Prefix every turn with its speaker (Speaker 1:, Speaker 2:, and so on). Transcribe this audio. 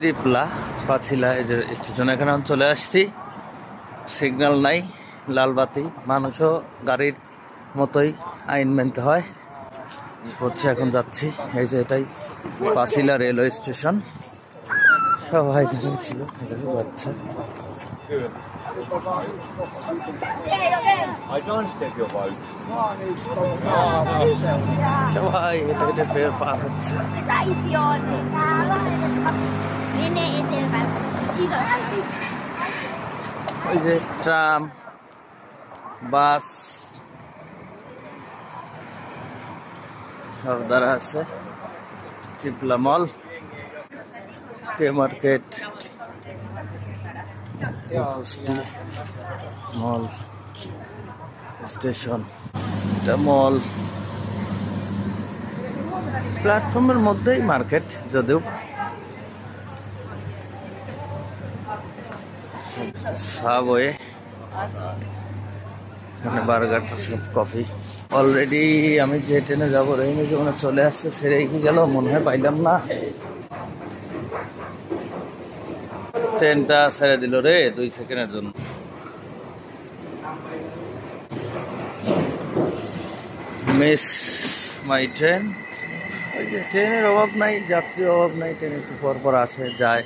Speaker 1: ত্রিপলা পাছিলা এই যে স্টেশন, এখানে আমি চলে আসছি। সিগন্যাল নাই, লাল বাতি, মানুষও গাড়ির মতোই আইন মানতে হয় হচ্ছে। এখন যাচ্ছি, এই যে এটাই পাছিলা রেলওয়ে স্টেশন। সবাই ধরে ছিল বাচ্চা। সবাই এটা এটা পার হচ্ছে। ওই যে ট্রাম, বাস সব দ্বারা আছে। ত্রিপলা মল, কে মার্কেট, মল স্টেশন, এটা মল। প্ল্যাটফর্মের মধ্যেই মার্কেট, যদিও সাবওয়ে, এখানে বার্গার, সব কফি। অলরেডি আমি যে ট্রেনে যাবো রেঞ্জে যখন চলে আসছে, সেরে কি গেল মনে হয়, পাইলাম না। ট্রেনটা ছেড়ে দিল রে 2 সেকেন্ডের জন্য। Miss my train. ওই যে ট্রেনের অভাব নাই, যাত্রীর অভাব নাই, ট্রেন একটু পর পর আসে যায়।